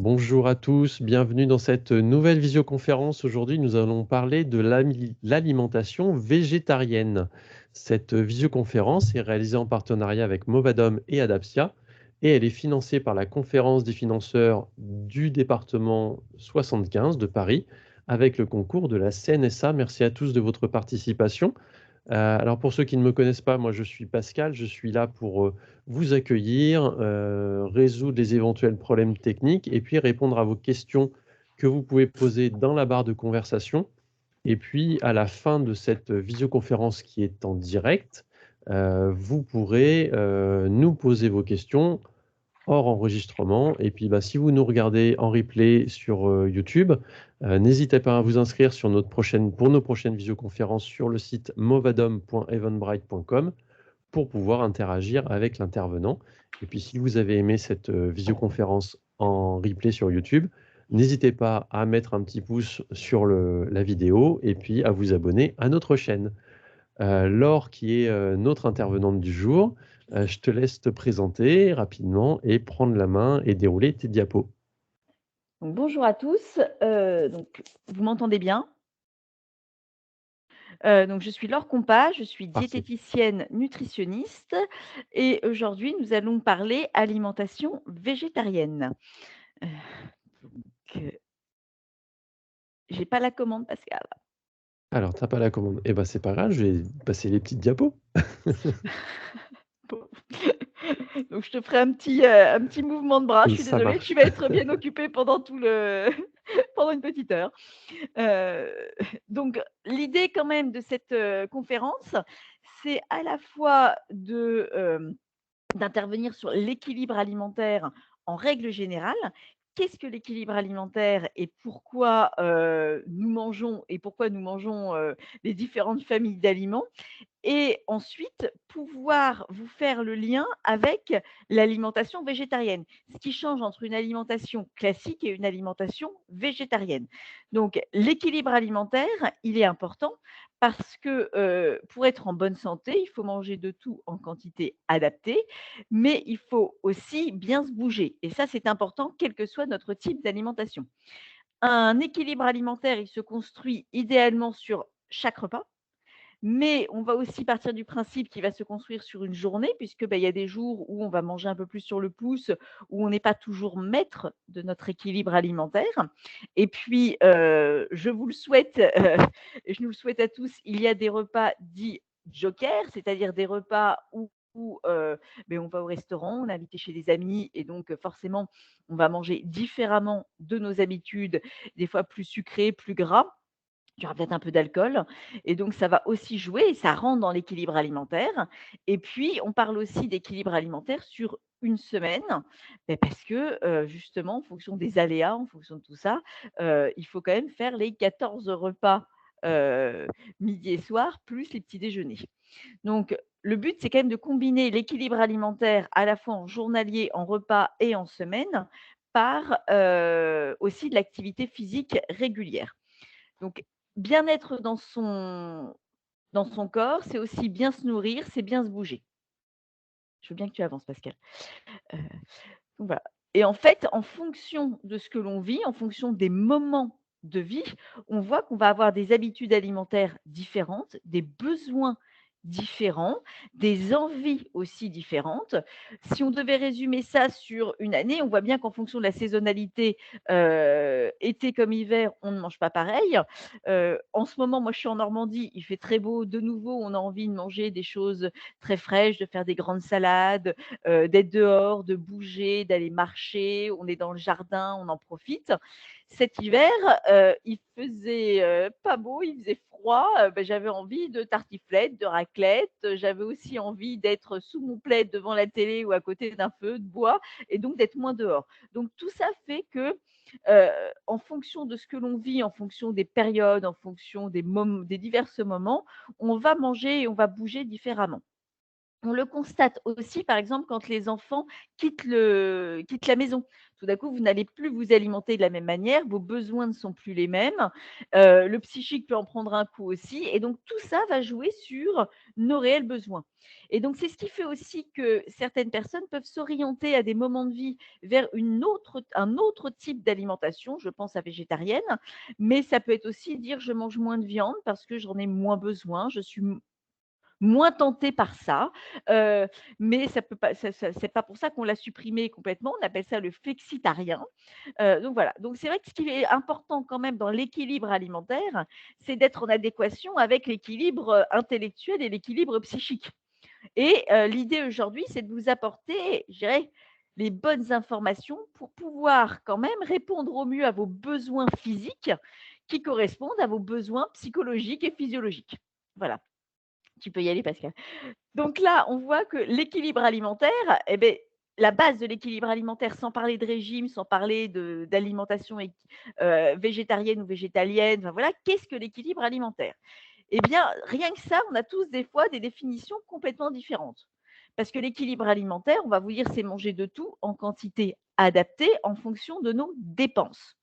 Bonjour à tous, bienvenue dans cette nouvelle visioconférence. Aujourd'hui, nous allons parler de l'alimentation végétarienne. Cette visioconférence est réalisée en partenariat avec Movadom et Adapsia et elle est financée par la conférence des financeurs du département 75 de Paris avec le concours de la CNSA. Merci à tous de votre participation. Alors pour ceux qui ne me connaissent pas, moi je suis Pascal, je suis là pour, vous accueillir, résoudre les éventuels problèmes techniques et puis répondre à vos questions que vous pouvez poser dans la barre de conversation. Et puis à la fin de cette visioconférence qui est en direct, vous pourrez, nous poser vos questions hors enregistrement. Et puis, bah, si vous nous regardez en replay sur YouTube, n'hésitez pas à vous inscrire pour nos prochaines visioconférences sur le site movadom.eventbrite.com pour pouvoir interagir avec l'intervenant. Et puis, si vous avez aimé cette visioconférence en replay sur YouTube, n'hésitez pas à mettre un petit pouce sur la vidéo et puis à vous abonner à notre chaîne. Laure, qui est notre intervenante du jour, je te laisse te présenter rapidement et prendre la main et dérouler tes diapos. Donc, bonjour à tous, vous m'entendez bien? Donc je suis Laure Compas, je suis Parfait. diététicienne nutritionniste et aujourd'hui nous allons parler alimentation végétarienne. Heu, donc j'ai pas la commande Pascal. Alors, tu as pas la commande. Eh ben, c'est pas grave, je vais passer les petites diapos. Bon. Donc je te ferai un petit mouvement de bras, je suis Ça désolée, tu marche. vas être bien occupée pendant tout le pendant une petite heure. Heu, donc l'idée quand même de cette, conférence, c'est à la fois d'intervenir sur l'équilibre alimentaire en règle générale. Qu'est-ce que l'équilibre alimentaire et pourquoi nous mangeons, les différentes familles d'aliments? Et ensuite, pouvoir vous faire le lien avec l'alimentation végétarienne. Ce qui change entre une alimentation classique et une alimentation végétarienne. Donc l'équilibre alimentaire, il est important parce que, pour être en bonne santé, il faut manger de tout en quantité adaptée, mais il faut aussi bien se bouger et ça, c'est important quel que soit notre type d'alimentation. Un équilibre alimentaire, il se construit idéalement sur chaque repas. Mais on va aussi partir du principe qu'il va se construire sur une journée puisque, bah, il y a des jours où on va manger un peu plus sur le pouce, où on n'est pas toujours maître de notre équilibre alimentaire. Et puis, je vous le souhaite, et je nous le souhaite à tous, il y a des repas dits jokers, c'est-à-dire des repas où beh, on va au restaurant, on est invité chez des amis et donc forcément, on va manger différemment de nos habitudes, des fois plus sucré, plus gras. Il y aura peut-être un peu d'alcool et donc ça va aussi jouer et ça rentre dans l'équilibre alimentaire et puis on parle aussi d'équilibre alimentaire sur une semaine, parce que, justement en fonction des aléas, en fonction de tout ça, il faut quand même faire les 14 repas, heu, midi et soir plus les petits déjeuners. Donc le but, c'est quand même de combiner l'équilibre alimentaire à la fois en journalier, en repas et en semaine par, aussi de l'activité physique régulière. Donc, bien-être dans son corps, c'est aussi bien se nourrir, c'est bien se bouger. Je veux bien que tu avances, Pascal. Heu, donc voilà et en fait, en fonction de ce que l'on vit, en fonction des moments de vie, on voit qu'on va avoir des habitudes alimentaires différentes, des besoins différents, des envies aussi différentes. Si on devait résumer ça sur une année, on voit bien qu'en fonction de la saisonnalité, été comme hiver, on ne mange pas pareil. En ce moment, moi, je suis en Normandie, il fait très beau de nouveau, on a envie de manger des choses très fraîches, de faire des grandes salades, d'être dehors, de bouger, d'aller marcher. On est dans le jardin, on en profite. Cet hiver, il faisait, pas beau, il faisait froid, j'avais envie de tartiflette, de raclette, j'avais aussi envie d'être sous mon plaid devant la télé ou à côté d'un feu de bois et donc d'être moins dehors. Donc tout ça fait que, heu, en fonction de ce que l'on vit, en fonction des périodes, en fonction des diverses moments, on va manger et on va bouger différemment. On le constate aussi, par exemple, quand les enfants quittent la maison. Tout d'un coup, vous n'allez plus vous alimenter de la même manière, vos besoins ne sont plus les mêmes, le psychique peut en prendre un coup aussi et donc tout ça va jouer sur nos réels besoins et donc c'est ce qui fait aussi que certaines personnes peuvent s'orienter à des moments de vie vers un autre type d'alimentation, je pense à végétarienne, mais ça peut être aussi dire: «Je mange moins de viande parce que j'en ai moins besoin, je suis moins tenté par ça, heu, mais ça peut pas c'est pas pour ça qu'on l'a supprimé complètement. On appelle ça le flexitarien. Donc voilà. Donc c'est vrai que ce qui est important quand même dans l'équilibre alimentaire, c'est d'être en adéquation avec l'équilibre, intellectuel et l'équilibre psychique et l'idée aujourd'hui, c'est de vous apporter, je dirais, les bonnes informations pour pouvoir quand même répondre au mieux à vos besoins physiques qui correspondent à vos besoins psychologiques et physiologiques. Voilà, tu peux y aller Pascal. Donc là, on voit que l'équilibre alimentaire, eh beh, la base de l'équilibre alimentaire, sans parler de régime, sans parler d'alimentation végétarienne ou végétalienne, enfin voilà, qu'est-ce que l'équilibre alimentaire? Eh bien, rien que ça, on a tous des fois des définitions complètement différentes. Parce que l'équilibre alimentaire, on va vous dire, c'est manger de tout en quantité adaptée en fonction de nos dépenses.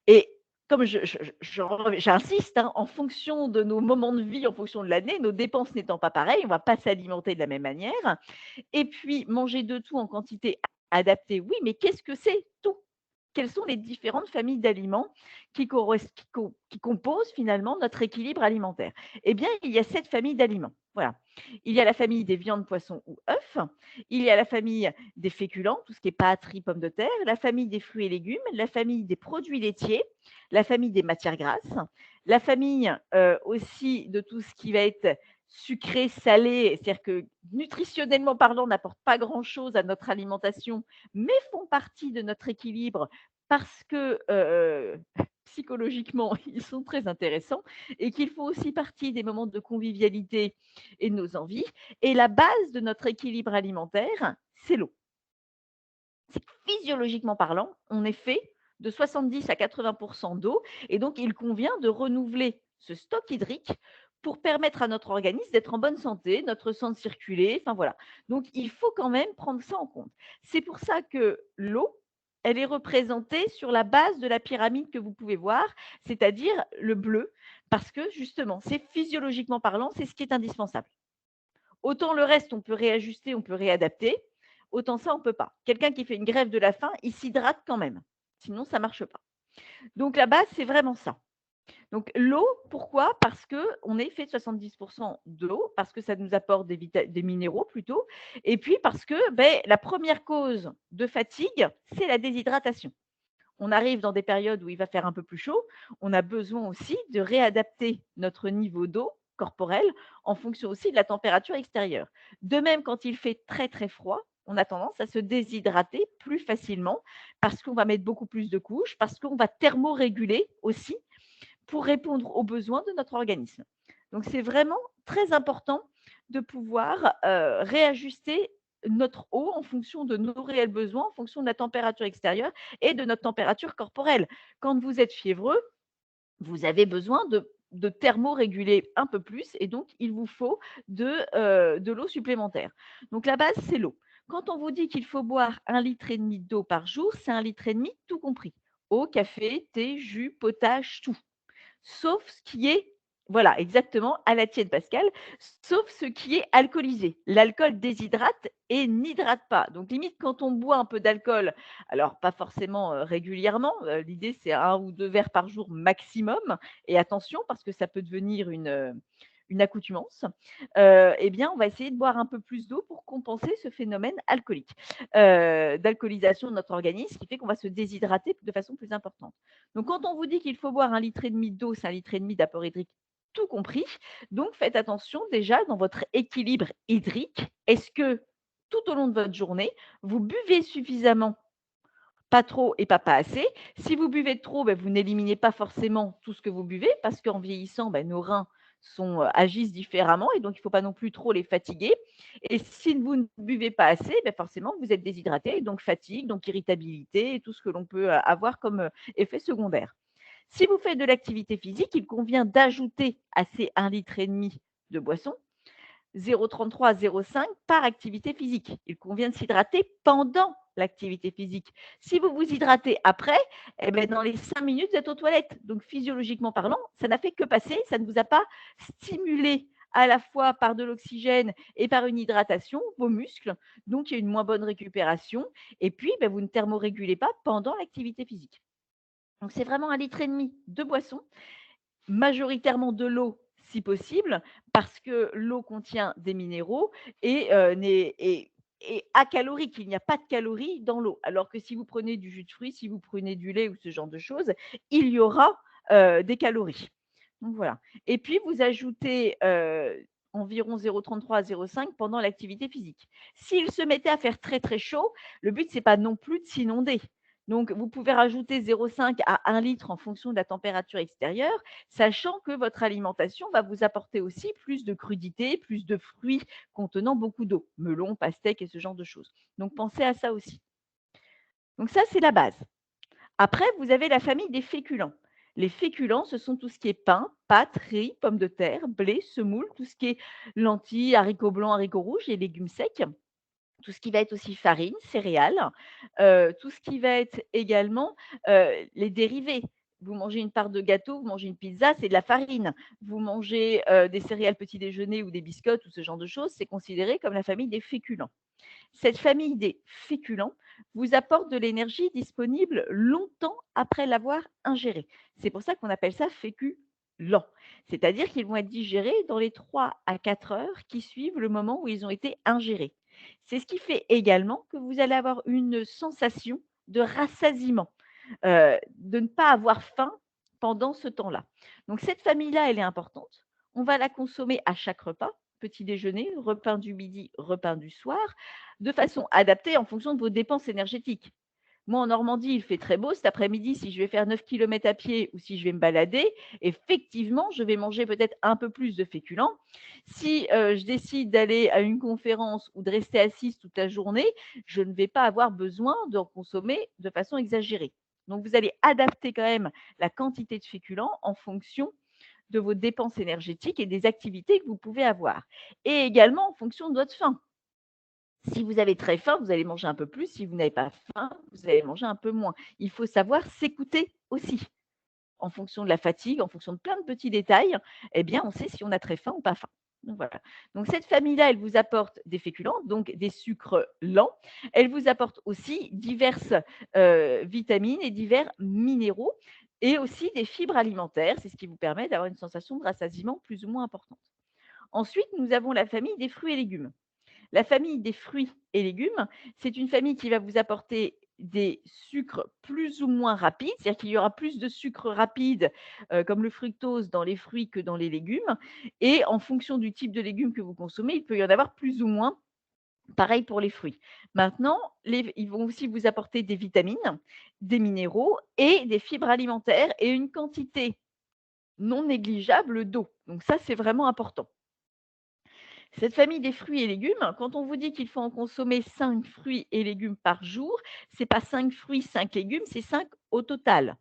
Et comme j'insiste, hein, en fonction de nos moments de vie, en fonction de l'année, nos dépenses n'étant pas pareilles, on ne va pas s'alimenter de la même manière. Et puis, manger de tout en quantité adaptée, oui, mais qu'est-ce que c'est tout? Quelles sont les différentes familles d'aliments qui composent finalement notre équilibre alimentaire? Eh bien, il y a 7 familles d'aliments. Voilà. Il y a la famille des viandes, poissons ou œufs. Il y a la famille des féculents, tout ce qui est pâtes, riz, pommes de terre. La famille des fruits et légumes. La famille des produits laitiers. La famille des matières grasses. La famille aussi de tout ce qui va être sucré, salé, c'est-à-dire que nutritionnellement parlant, n'apportent pas grand-chose à notre alimentation, mais font partie de notre équilibre parce que, psychologiquement, ils sont très intéressants et qu'ils font aussi partie des moments de convivialité et de nos envies et la base de notre équilibre alimentaire, c'est l'eau. C'est que physiologiquement parlant, on est fait de 70 à 80 d'eau et donc il convient de renouveler ce stock hydrique pour permettre à notre organisme d'être en bonne santé, notre sang de circuler, enfin voilà. Donc il faut quand même prendre ça en compte. C'est pour ça que l'eau, elle est représentée sur la base de la pyramide que vous pouvez voir, c'est-à-dire le bleu, parce que justement, c'est physiologiquement parlant, c'est ce qui est indispensable. Autant le reste, on peut réajuster, on peut réadapter, autant ça, on ne peut pas. Quelqu'un qui fait une grève de la faim, il s'hydrate quand même, sinon ça ne marche pas. Donc la base, c'est vraiment ça. Donc l'eau, pourquoi? Parce qu'on est fait de 70 d'eau, parce que ça nous apporte des minéraux plutôt, et puis parce que la première cause de fatigue, c'est la déshydratation. On arrive dans des périodes où il va faire un peu plus chaud, on a besoin aussi de réadapter notre niveau d'eau corporelle en fonction aussi de la température extérieure. De même, quand il fait très très froid, on a tendance à se déshydrater plus facilement parce qu'on va mettre beaucoup plus de couches, parce qu'on va thermoréguler aussi pour répondre aux besoins de notre organisme. Donc c'est vraiment très important de pouvoir, réajuster notre eau en fonction de nos réels besoins, en fonction de la température extérieure et de notre température corporelle. Quand vous êtes fiévreux, vous avez besoin de thermoréguler un peu plus et donc il vous faut de l'eau supplémentaire. Donc la base, c'est l'eau. Quand on vous dit qu'il faut boire 1,5 litre d'eau par jour, c'est 1,5 litre tout compris. Eau, café, thé, jus, potage, tout. Sauf ce qui est voilà, exactement, à la tienne Pascal, sauf ce qui est alcoolisé. L'alcool déshydrate et n'hydrate pas. Donc limite quand on boit un peu d'alcool, alors pas forcément, régulièrement, l'idée c'est 1 ou 2 verres par jour maximum et attention parce que ça peut devenir une accoutumance, eh bien on va essayer de boire un peu plus d'eau pour compenser ce phénomène alcoolique, d'alcoolisation de notre organisme, ce qui fait qu'on va se déshydrater de façon plus importante. Donc, quand on vous dit qu'il faut boire 1,5 litre d'eau, c'est 1,5 litre d'apport hydrique tout compris. Donc, faites attention déjà dans votre équilibre hydrique. Est-ce que tout au long de votre journée, vous buvez suffisamment, pas trop et pas assez? Si vous buvez trop, vous n'éliminez pas forcément tout ce que vous buvez parce qu'en vieillissant, nos reins agissent différemment et donc il ne faut pas non plus trop les fatiguer. Et si vous ne buvez pas assez, forcément, vous êtes déshydraté, donc fatigue, donc irritabilité et tout ce que l'on peut avoir comme effet secondaire. Si vous faites de l'activité physique, il convient d'ajouter à ces 1,5 litre de boisson 0,33 à 0,5 par activité physique. Il convient de s'hydrater pendant l'activité physique. Si vous vous hydratez après, eh ben, dans les 5 minutes, vous êtes aux toilettes. Donc, physiologiquement parlant, ça n'a fait que passer, ça ne vous a pas stimulé à la fois par de l'oxygène et par une hydratation vos muscles. Donc, il y a une moins bonne récupération. Et puis, ben, vous ne thermorégulez pas pendant l'activité physique. Donc, c'est vraiment 1,5 litre de boisson, majoritairement de l'eau si possible, parce que l'eau contient des minéraux et acalorique. Il n'y a pas de calories dans l'eau. Alors que si vous prenez du jus de fruits, si vous prenez du lait ou ce genre de choses, il y aura des calories. Donc voilà. Et puis vous ajoutez environ 0,33 à 0,5 pendant l'activité physique. S'il se mettait à faire très très chaud, le but c'est pas non plus de s'inonder. Donc, vous pouvez rajouter 0,5 à 1 litre en fonction de la température extérieure, sachant que votre alimentation va vous apporter aussi plus de crudité, plus de fruits contenant beaucoup d'eau, melon, pastèque et ce genre de choses. Donc, pensez à ça aussi. Donc, ça, c'est la base. Après, vous avez la famille des féculents. Les féculents, ce sont tout ce qui est pain, pâtes, riz, pommes de terre, blé, semoule, tout ce qui est lentilles, haricots blancs, haricots rouges et légumes secs. Tout ce qui va être aussi farine, céréales, tout ce qui va être également, les dérivés. Vous mangez une part de gâteau, vous mangez une pizza, c'est de la farine. Vous mangez, des céréales petit déjeuner ou des biscottes ou ce genre de choses, c'est considéré comme la famille des féculents. Cette famille des féculents vous apporte de l'énergie disponible longtemps après l'avoir ingérée. C'est pour ça qu'on appelle ça féculents. C'est-à-dire qu'ils vont être digérés dans les 3 à 4 heures qui suivent le moment où ils ont été ingérés. C'est ce qui fait également que vous allez avoir une sensation de rassasiement, de ne pas avoir faim pendant ce temps-là. Donc cette famille-là, elle est importante. On va la consommer à chaque repas, petit déjeuner, repas du midi, repas du soir, de façon adaptée en fonction de vos dépenses énergétiques. Moi, en Normandie, il fait très beau cet après-midi. Si je vais faire 9 kilomètres à pied ou si je vais me balader, effectivement, je vais manger peut-être un peu plus de féculents. Si je décide d'aller à une conférence ou de rester assise toute la journée, je ne vais pas avoir besoin d'en consommer de façon exagérée. Donc, vous allez adapter quand même la quantité de féculents en fonction de vos dépenses énergétiques et des activités que vous pouvez avoir. Et également en fonction de votre faim. Si vous avez très faim, vous allez manger un peu plus. Si vous n'avez pas faim, vous allez manger un peu moins. Il faut savoir s'écouter aussi. En fonction de la fatigue, en fonction de plein de petits détails, eh bien, on sait si on a très faim ou pas faim. Donc voilà. Donc cette famille-là, elle vous apporte des féculents, donc des sucres lents. Elle vous apporte aussi diverses vitamines et divers minéraux et aussi des fibres alimentaires. C'est ce qui vous permet d'avoir une sensation de rassasiement plus ou moins importante. Ensuite, nous avons la famille des fruits et légumes. La famille des fruits et légumes, c'est une famille qui va vous apporter des sucres plus ou moins rapides, c'est-à-dire qu'il y aura plus de sucre rapide, comme le fructose dans les fruits que dans les légumes et en fonction du type de légumes que vous consommez, il peut y en avoir plus ou moins. Pareil pour les fruits. Maintenant, ils vont aussi vous apporter des vitamines, des minéraux et des fibres alimentaires et une quantité non négligeable d'eau. Donc ça, c'est vraiment important. Cette famille des fruits et légumes, quand on vous dit qu'il faut en consommer 5 fruits et légumes par jour, ce n'est pas 5 fruits, 5 légumes, c'est 5 au total.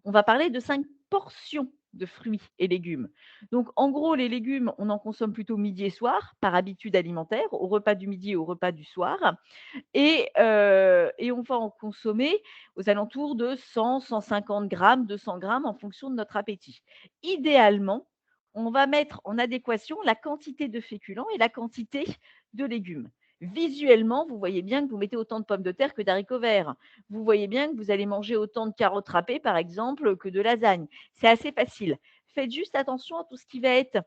On va parler de 5 portions de fruits et légumes. Donc, en gros, les légumes, on en consomme plutôt midi et soir, par habitude alimentaire, au repas du midi et au repas du soir. Et on va en consommer aux alentours de 100, 150 grammes, 200 grammes en fonction de notre appétit. Idéalement, on va mettre en adéquation la quantité de féculents et la quantité de légumes. Visuellement, vous voyez bien que vous mettez autant de pommes de terre que d'haricots verts. Vous voyez bien que vous allez manger autant de carottes râpées, par exemple, que de lasagne. C'est assez facile. Faites juste attention à tout ce qui va être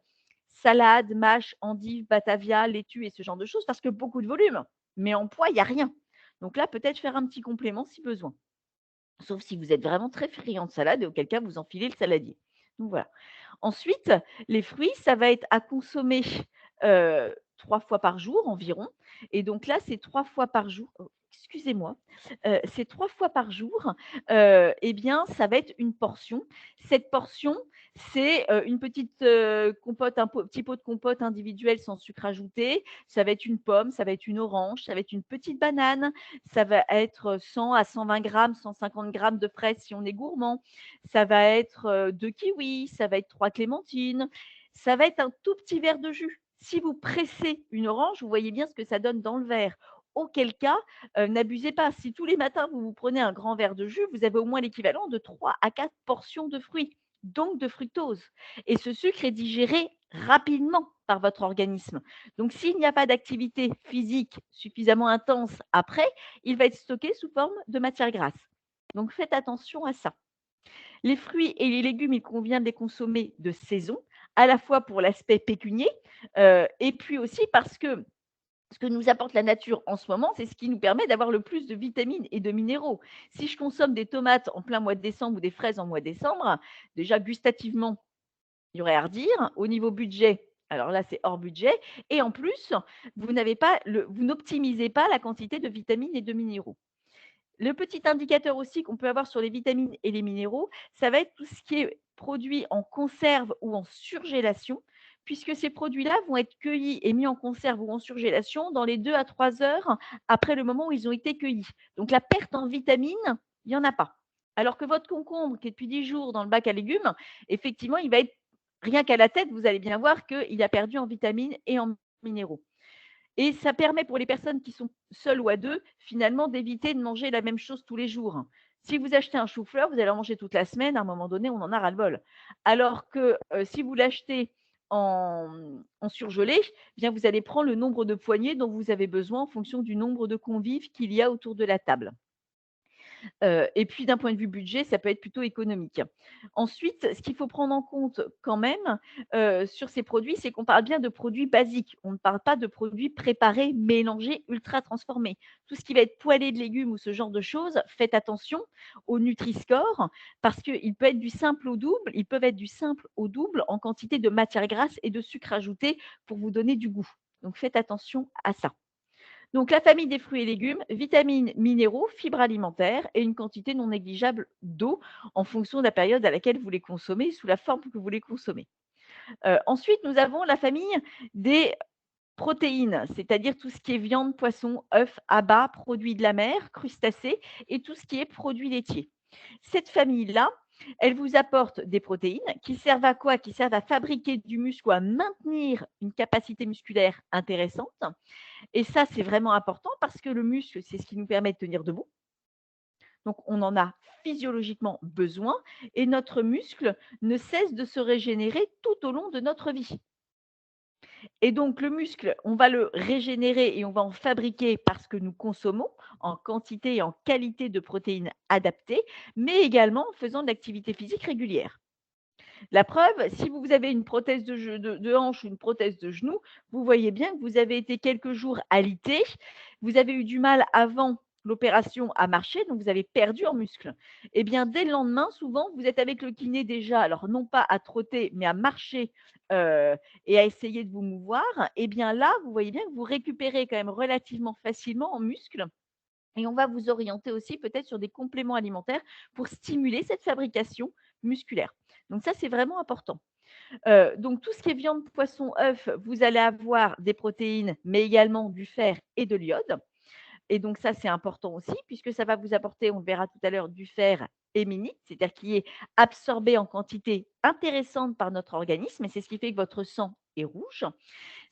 salade, mâche, endive, batavia, laitue et ce genre de choses, parce que beaucoup de volume. Mais en poids, il n'y a rien. Donc là, peut-être faire un petit complément si besoin. Sauf si vous êtes vraiment très friand de salade et auquel cas vous enfilez le saladier. Donc voilà. Ensuite, les fruits, ça va être à consommer 3 fois par jour environ. Et donc là, c'est 3 fois par jour. Oh, excusez-moi, c'est 3 fois par jour. Eh bien, ça va être une portion. Cette portion, c'est une petite compote, petit pot de compote individuelle sans sucre ajouté. Ça va être une pomme, ça va être une orange, ça va être une petite banane, ça va être 100 à 120 grammes, 150 grammes de fraises si on est gourmand. Ça va être 2 kiwis, ça va être 3 clémentines. Ça va être un tout petit verre de jus. Si vous pressez une orange, vous voyez bien ce que ça donne dans le verre. Auquel cas, n'abusez pas. Si tous les matins vous vous prenez un grand verre de jus, vous avez au moins l'équivalent de 3 à 4 portions de fruits, donc de fructose. Et ce sucre est digéré rapidement par votre organisme. Donc s'il n'y a pas d'activité physique suffisamment intense après, il va être stocké sous forme de matière grasse. Donc faites attention à ça. Les fruits et les légumes, il convient de les consommer de saison, à la fois pour l'aspect pécunier, et puis aussi parce que ce que nous apporte la nature en ce moment, c'est ce qui nous permet d'avoir le plus de vitamines et de minéraux. Si je consomme des tomates en plein mois de décembre ou des fraises en mois de décembre, déjà gustativement, il y aurait à redire. Au niveau budget, alors là, c'est hors budget. Et en plus, vous n'optimisez pas la quantité de vitamines et de minéraux. Le petit indicateur aussi qu'on peut avoir sur les vitamines et les minéraux, ça va être tout ce qui est produit en conserve ou en surgélation, puisque ces produits-là vont être cueillis et mis en conserve ou en surgélation dans les 2 à 3 heures après le moment où ils ont été cueillis. Donc la perte en vitamines, il y en a pas. Alors que votre concombre qui est depuis 10 jours dans le bac à légumes, effectivement, il va être rien qu'à la tête, vous allez bien voir qu'il a perdu en vitamines et en minéraux. Et ça permet pour les personnes qui sont seules ou à 2, finalement, d'éviter de manger la même chose tous les jours. Si vous achetez un chou-fleur, vous allez en manger toute la semaine, à un moment donné, on en a ras-le-bol. Alors que, si vous l'achetez en surgelé, eh bien, vous allez prendre le nombre de poignées dont vous avez besoin en fonction du nombre de convives qu'il y a autour de la table. Et puis d'un point de vue budget, ça peut être plutôt économique. Ensuite, ce qu'il faut prendre en compte quand même, sur ces produits, c'est qu'on parle bien de produits basiques. On ne parle pas de produits préparés, mélangés, ultra transformés. Tout ce qui va être poêlé de légumes ou ce genre de choses, faites attention au Nutri-Score parce qu'il peut être du simple au double, ils peuvent être du simple au double en quantité de matière grasse et de sucre ajouté pour vous donner du goût. Donc faites attention à ça. Donc la famille des fruits et légumes, vitamines, minéraux, fibres alimentaires et une quantité non négligeable d'eau en fonction de la période à laquelle vous les consommez, sous la forme que vous les consommez. Ensuite, nous avons la famille des protéines, c'est-à-dire tout ce qui est viande, poisson, œufs, abats, produits de la mer, crustacés et tout ce qui est produits laitiers. Cette famille-là, elle vous apporte des protéines qui servent à quoi? Qui servent à fabriquer du muscle ou à maintenir une capacité musculaire intéressante. Et ça, c'est vraiment important parce que le muscle, c'est ce qui nous permet de tenir debout. Donc, on en a physiologiquement besoin et notre muscle ne cesse de se régénérer tout au long de notre vie. Et donc, le muscle, on va le régénérer et on va en fabriquer parce que nous consommons en quantité et en qualité de protéines adaptées, mais également en faisant de l'activité physique régulière. La preuve, si vous avez une prothèse de hanche ou une prothèse de genou, vous voyez bien que vous avez été quelques jours alité, vous avez eu du mal avant l'opération à marcher, donc vous avez perdu en muscle. Eh bien, dès le lendemain, souvent, vous êtes avec le kiné déjà, alors non pas à trotter, mais à marcher et à essayer de vous mouvoir. Eh bien là, vous voyez bien que vous récupérez quand même relativement facilement en muscle. Et on va vous orienter aussi peut-être sur des compléments alimentaires pour stimuler cette fabrication musculaire. Donc ça, c'est vraiment important. Donc tout ce qui est viande, poisson, œufs, vous allez avoir des protéines, mais également du fer et de l'iode. Et donc ça, c'est important aussi puisque ça va vous apporter, on le verra tout à l'heure, du fer héminique, c'est-à-dire qui est absorbé en quantité intéressante par notre organisme et c'est ce qui fait que votre sang est rouge.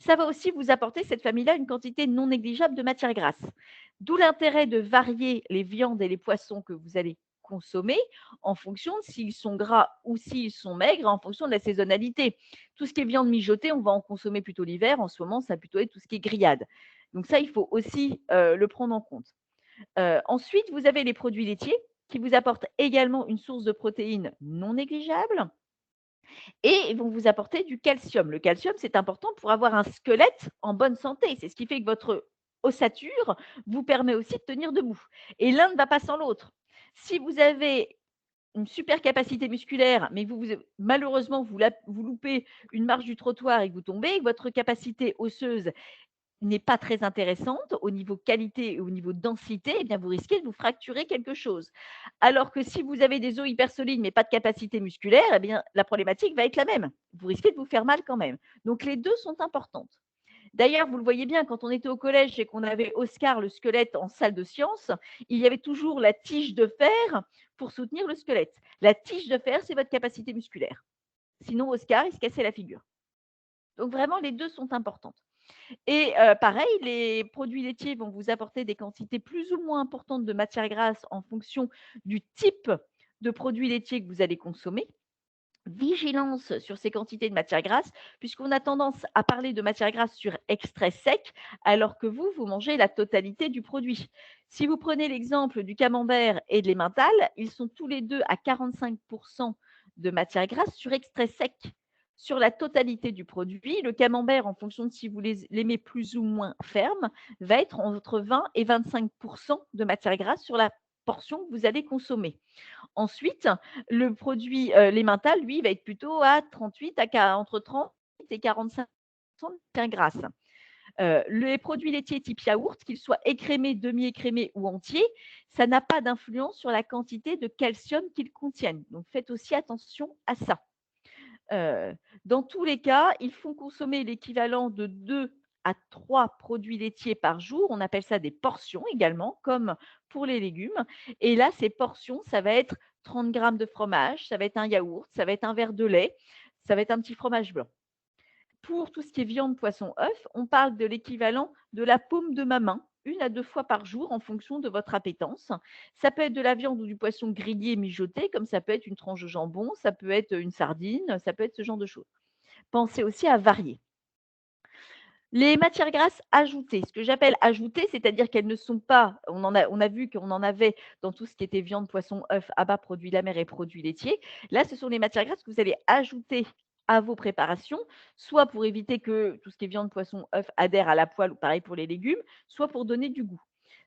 Ça va aussi vous apporter, cette famille-là, une quantité non négligeable de matières grasses. D'où l'intérêt de varier les viandes et les poissons que vous allez consommer en fonction de s'ils sont gras ou s'ils sont maigres, en fonction de la saisonnalité. Tout ce qui est viande mijotée, on va en consommer plutôt l'hiver. En ce moment, ça va plutôt être tout ce qui est grillade. Donc ça, il faut aussi le prendre en compte. Ensuite, vous avez les produits laitiers qui vous apportent également une source de protéines non négligeable et vont vous apporter du calcium. Le calcium, c'est important pour avoir un squelette en bonne santé. C'est ce qui fait que votre ossature vous permet aussi de tenir debout. Et l'un ne va pas sans l'autre. Si vous avez une super capacité musculaire, mais malheureusement, vous loupez une marche du trottoir et que vous tombez, votre capacité osseuse n'est pas très intéressante au niveau qualité et au niveau densité, eh bien, vous risquez de vous fracturer quelque chose. Alors que si vous avez des os hyper solides, mais pas de capacité musculaire, eh bien, la problématique va être la même. Vous risquez de vous faire mal quand même. Donc, les deux sont importantes. D'ailleurs, vous le voyez bien, quand on était au collège et qu'on avait Oscar, le squelette, en salle de sciences, il y avait toujours la tige de fer pour soutenir le squelette. La tige de fer, c'est votre capacité musculaire. Sinon, Oscar, il se cassait la figure. Donc vraiment, les 2 sont importantes. Et pareil, les produits laitiers vont vous apporter des quantités plus ou moins importantes de matières grasses en fonction du type de produits laitiers que vous allez consommer. Vigilance sur ces quantités de matières grasses, puisqu'on a tendance à parler de matières grasses sur extrait sec, alors que vous mangez la totalité du produit. Si vous prenez l'exemple du camembert et de l'emmental, ils sont tous les 2 à 45 de matières grasses sur extrait sec. Sur la totalité du produit, le camembert, en fonction de si vous l'aimez plus ou moins ferme, va être entre 20 et 25 de matières grasses sur la portion que vous allez consommer. Ensuite, le produit, l'emmental, lui, va être plutôt à 38 entre 30 et 45 de matière grasse. Les produits laitiers type yaourt, qu'ils soient écrémés, demi-écrémés ou entiers, ça n'a pas d'influence sur la quantité de calcium qu'ils contiennent. Donc faites aussi attention à ça. Heu, Dans tous les cas, il faut consommer l'équivalent de 2 à 3 produits laitiers par jour. On appelle ça des portions également, comme pour les légumes. Et là, ces portions, ça va être 30 grammes de fromage, ça va être un yaourt, ça va être un verre de lait, ça va être un petit fromage blanc. Pour tout ce qui est viande, poisson, œuf, on parle de l'équivalent de la paume de ma main, 1 à 2 fois par jour en fonction de votre appétence. Ça peut être de la viande ou du poisson grillé, mijoté, comme ça peut être une tranche de jambon, ça peut être une sardine, ça peut être ce genre de choses. Pensez aussi à varier. Les matières grasses ajoutées, ce que j'appelle ajoutées, c'est-à-dire qu'elles ne sont pas, on a vu qu'on en avait dans tout ce qui était viande, poisson, œufs, abats, produits de la mer et produits laitiers. Là, ce sont les matières grasses que vous allez ajouter à vos préparations, soit pour éviter que tout ce qui est viande, poisson, œufs adhère à la poêle, ou pareil pour les légumes, soit pour donner du goût.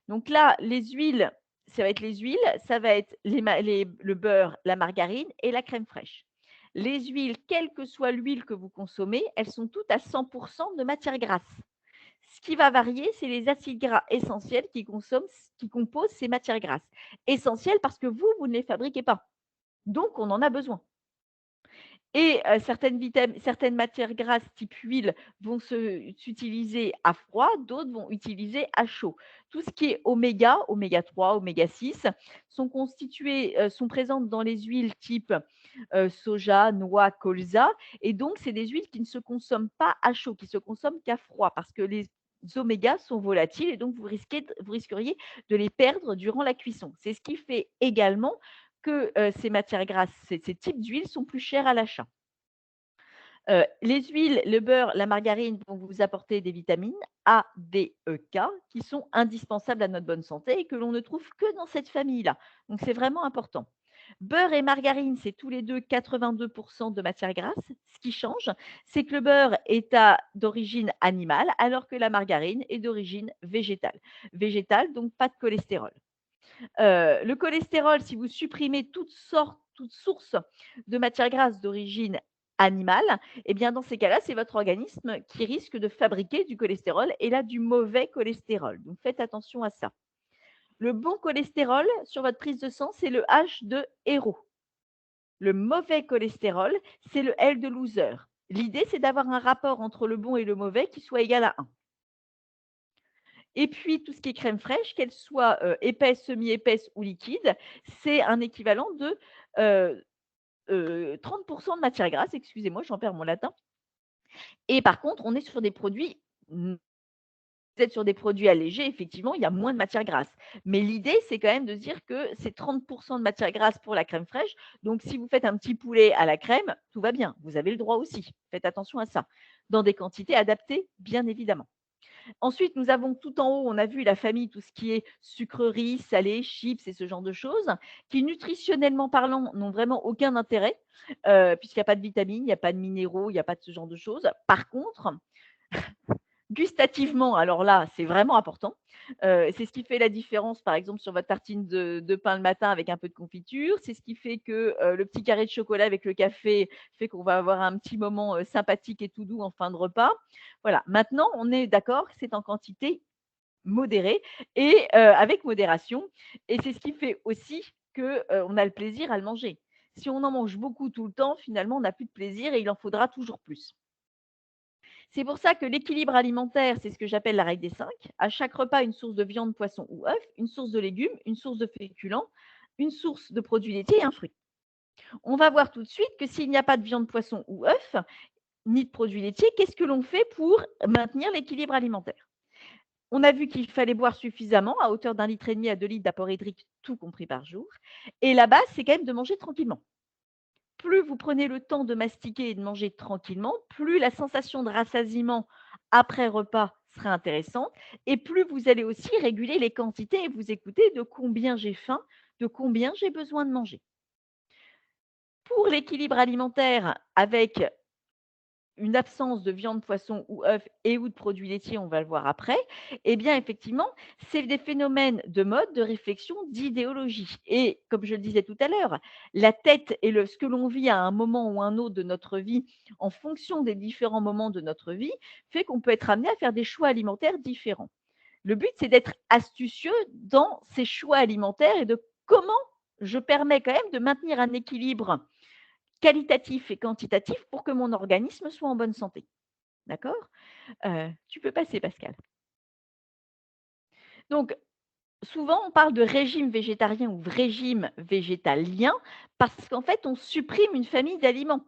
Donc là, les huiles, ça va être les huiles, ça va être le beurre, la margarine et la crème fraîche. Les huiles, quelle que soit l'huile que vous consommez, elles sont toutes à 100 de matière grasse. Ce qui va varier, c'est les acides gras essentiels qui composent ces matières grasses. Essentiels parce que vous ne les fabriquez pas. Donc, on en a besoin. Et certaines matières grasses type huile vont s'utiliser à froid, d'autres vont utiliser à chaud. Tout ce qui est oméga 3, oméga 6 sont présentes dans les huiles type, soja, noix, colza, et donc c'est des huiles qui ne se consomment pas à chaud, qui se consomment qu'à froid parce que les omégas sont volatiles et donc vous risqueriez de les perdre durant la cuisson. C'est ce qui fait également que, ces matières grasses, ces types d'huiles sont plus chers à l'achat. Les huiles, le beurre, la margarine vont vous apporter des vitamines A, D, E, K qui sont indispensables à notre bonne santé et que l'on ne trouve que dans cette famille-là. Donc c'est vraiment important. Beurre et margarine, c'est tous les 2 82 de matière grasse. Ce qui change, c'est que le beurre est d'origine animale alors que la margarine est d'origine végétale. Végétale, donc pas de cholestérol. Le cholestérol, si vous supprimez toute source de matière grasse d'origine animale, eh bien, dans ces cas-là, c'est votre organisme qui risque de fabriquer du cholestérol et là, du mauvais cholestérol. Donc, faites attention à ça. Le bon cholestérol sur votre prise de sang, c'est le H de héros. Le mauvais cholestérol, c'est le L de loser. L'idée, c'est d'avoir un rapport entre le bon et le mauvais qui soit égal à 1. Et puis, tout ce qui est crème fraîche, qu'elle soit, épaisse, semi-épaisse ou liquide, c'est un équivalent de, heu 30 de matière grasse, excusez-moi, j'en perds mon latin. Et par contre, on est sur des produits mmh, vous êtes sur des produits allégés, effectivement, il y a moins de matière grasse. Mais l'idée, c'est quand même de se dire que c'est 30 de matière grasse pour la crème fraîche. Donc si vous faites un petit poulet à la crème, tout va bien, vous avez le droit aussi. Faites attention à ça, dans des quantités adaptées, bien évidemment. Ensuite, nous avons tout en haut, on a vu la famille, tout ce qui est sucreries, salés, chips et ce genre de choses, qui nutritionnellement parlant n'ont vraiment aucun intérêt, puisqu'il n'y a pas de vitamines, il n'y a pas de minéraux, il n'y a pas de ce genre de choses. Par contre, gustativement, alors là, c'est vraiment important. C'est ce qui fait la différence, par exemple, sur votre tartine de pain le matin avec un peu de confiture. C'est ce qui fait que, le petit carré de chocolat avec le café fait qu'on va avoir un petit moment, sympathique et tout doux en fin de repas. Voilà, maintenant on est d'accord, c'est en quantité modérée et avec modération, et c'est ce qui fait aussi que, on a le plaisir à le manger. Si on en mange beaucoup tout le temps, finalement, on n'a plus de plaisir et il en faudra toujours plus. C'est pour ça que l'équilibre alimentaire, c'est ce que j'appelle la règle des 5. À chaque repas, une source de viande, poisson ou œuf, une source de légumes, une source de féculents, une source de produits laitiers et un fruit. On va voir tout de suite que s'il n'y a pas de viande, poisson ou œuf, ni de produits laitiers. Qu'est-ce que l'on fait pour maintenir l'équilibre alimentaire? On a vu qu'il fallait boire suffisamment, à hauteur d'1,5 litre à 2 litres d'apport hydrique, tout compris par jour. Et la base, c'est quand même de manger tranquillement. Plus vous prenez le temps de mastiquer et de manger tranquillement, plus la sensation de rassasiement après repas sera intéressante et plus vous allez aussi réguler les quantités et vous écouter de combien j'ai faim, de combien j'ai besoin de manger. Pour l'équilibre alimentaire avec une absence de viande, poisson ou œufs et ou de produits laitiers, on va le voir après, eh bien effectivement, c'est des phénomènes de mode, de réflexion, d'idéologie. Et comme je le disais tout à l'heure, la tête et ce que l'on vit à un moment ou un autre de notre vie, en fonction des différents moments de notre vie, fait qu'on peut être amené à faire des choix alimentaires différents. Le but, c'est d'être astucieux dans ces choix alimentaires et de comment je permets quand même de maintenir un équilibre qualitatif et quantitatif pour que mon organisme soit en bonne santé. D'accord? Tu peux passer Pascal. Donc souvent on parle de régime végétarien ou de régime végétalien parce qu'en fait on supprime une famille d'aliments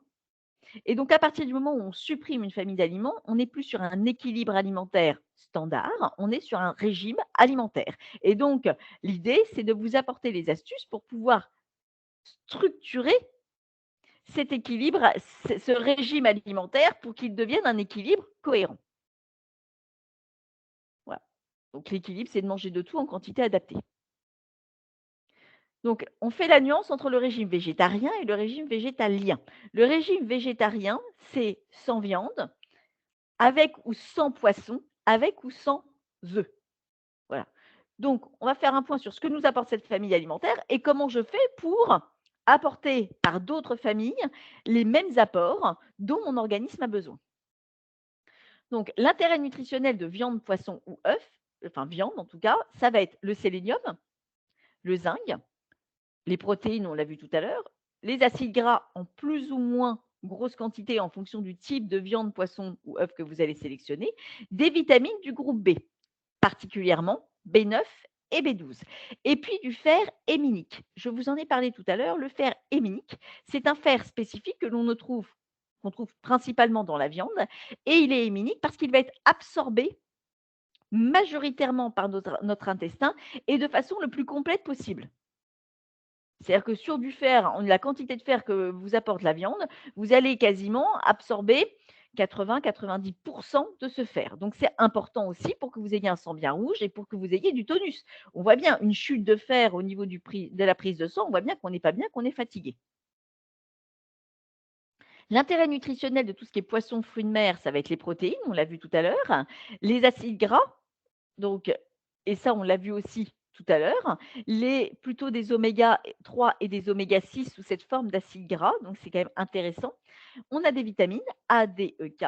et donc à partir du moment où on supprime une famille d'aliments, on n'est plus sur un équilibre alimentaire standard, on est sur un régime alimentaire et donc l'idée, c'est de vous apporter les astuces pour pouvoir structurer cet équilibre, ce régime alimentaire pour qu'il devienne un équilibre cohérent. Voilà. Donc l'équilibre, c'est de manger de tout en quantité adaptée. Donc on fait la nuance entre le régime végétarien et le régime végétalien. Le régime végétarien, c'est sans viande, avec ou sans poisson, avec ou sans œufs. Voilà. Donc on va faire un point sur ce que nous apporte cette famille alimentaire et comment je fais pour apporter par d'autres familles les mêmes apports dont mon organisme a besoin. Donc, l'intérêt nutritionnel de viande, poisson ou œuf, enfin viande en tout cas, ça va être le sélénium, le zinc, les protéines, on l'a vu tout à l'heure, les acides gras en plus ou moins grosse quantité en fonction du type de viande, poisson ou œuf que vous allez sélectionner, des vitamines du groupe B, particulièrement B9 et B12, et puis du fer héminique. Je vous en ai parlé tout à l'heure, le fer héminique, c'est un fer spécifique qu'on trouve principalement dans la viande, et il est héminique parce qu'il va être absorbé majoritairement par notre intestin et de façon le plus complète possible. C'est-à-dire que sur du fer, la quantité de fer que vous apporte la viande, vous allez quasiment absorber 80-90 de ce fer. Donc c'est important aussi pour que vous ayez un sang bien rouge et pour que vous ayez du tonus. On voit bien une chute de fer au niveau de la prise de sang, on voit bien qu'on n'est pas bien, qu'on est fatigué. L'intérêt nutritionnel de tout ce qui est poisson, fruits de mer, ça va être les protéines, on l'a vu tout à l'heure, les acides gras, donc et ça, on l'a vu aussi tout à l'heure, plutôt des oméga 3 et des oméga 6 sous cette forme d'acides gras, donc c'est quand même intéressant. On a des vitamines A, D, E, K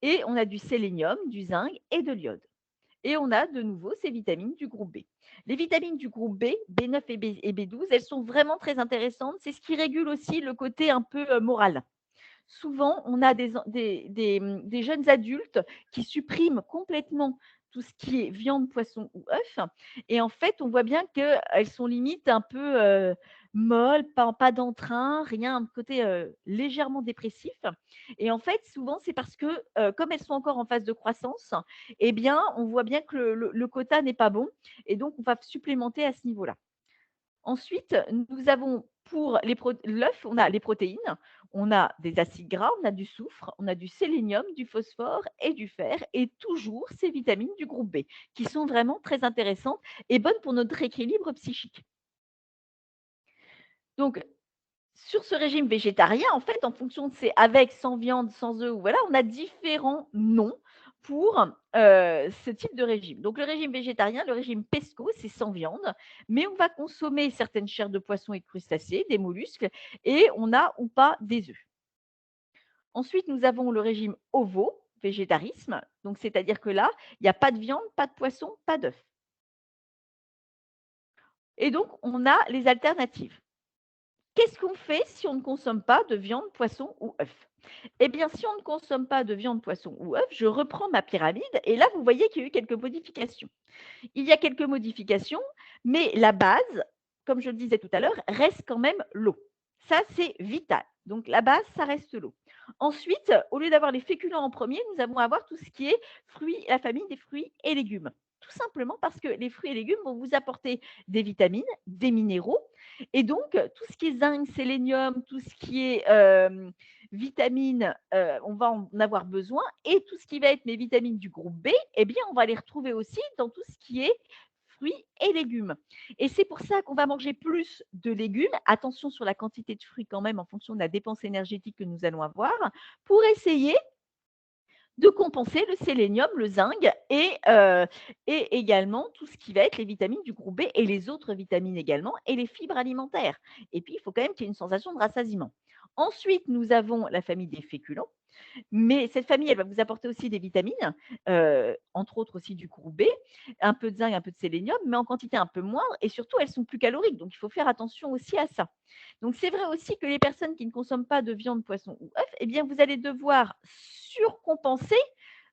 et on a du sélénium, du zinc et de l'iode. Et on a de nouveau ces vitamines du groupe B. Les vitamines du groupe B, B9 et B12, elles sont vraiment très intéressantes. C'est ce qui régule aussi le côté un peu moral. Souvent, on a des jeunes adultes qui suppriment complètement tout ce qui est viande, poisson ou œuf et en fait, on voit bien qu'elles sont limite un peu, molles, pas d'entrain, rien, un côté, légèrement dépressif et en fait, souvent, c'est parce que, comme elles sont encore en phase de croissance eh bien, on voit bien que le quota n'est pas bon et donc on va supplémenter à ce niveau-là. Ensuite, nous avons pour l'œuf, on a les protéines, on a des acides gras, on a du soufre, on a du sélénium, du phosphore et du fer et toujours ces vitamines du groupe B qui sont vraiment très intéressantes et bonnes pour notre équilibre psychique. Donc, sur ce régime végétarien, en fait, en fonction de c'est avec, sans viande, sans œufs, voilà, on a différents noms pour, ce type de régime. Donc le régime végétarien, le régime PESCO, c'est sans viande, mais on va consommer certaines chairs de poisson et de crustacés, des mollusques et on a ou pas des œufs. Ensuite, nous avons le régime ovo, végétarisme, donc c'est-à-dire que là, il y a pas de viande, pas de poisson, pas d'œufs. Et donc on a les alternatives. Qu'est-ce qu'on fait si on ne consomme pas de viande, poisson ou œuf? Eh bien, si on ne consomme pas de viande, poisson ou œuf, je reprends ma pyramide et là, vous voyez qu'il y a eu quelques modifications. Il y a quelques modifications, mais la base, comme je le disais tout à l'heure, reste quand même l'eau. Ça, c'est vital. Donc la base, ça reste l'eau. Ensuite, au lieu d'avoir les féculents en premier, nous allons avoir tout ce qui est fruits, la famille des fruits et légumes. Tout simplement parce que les fruits et légumes vont vous apporter des vitamines, des minéraux et donc tout ce qui est zinc, sélénium, tout ce qui est, vitamines, on va en avoir besoin et tout ce qui va être mes vitamines du groupe B, eh bien, on va les retrouver aussi dans tout ce qui est fruits et légumes. Et c'est pour ça qu'on va manger plus de légumes. Attention sur la quantité de fruits quand même en fonction de la dépense énergétique que nous allons avoir, pour essayer de compenser le sélénium, le zinc et également tout ce qui va être les vitamines du groupe B et les autres vitamines également et les fibres alimentaires. Et puis, il faut quand même qu'il y ait une sensation de rassasiement. Ensuite, nous avons la famille des féculents. Mais cette famille, elle va vous apporter aussi des vitamines, entre autres aussi du groupe B, un peu de zinc, un peu de sélénium, mais en quantité un peu moindre et surtout elles sont plus caloriques, donc il faut faire attention aussi à ça. Donc c'est vrai aussi que les personnes qui ne consomment pas de viande, poisson ou œufs, eh bien vous allez devoir surcompenser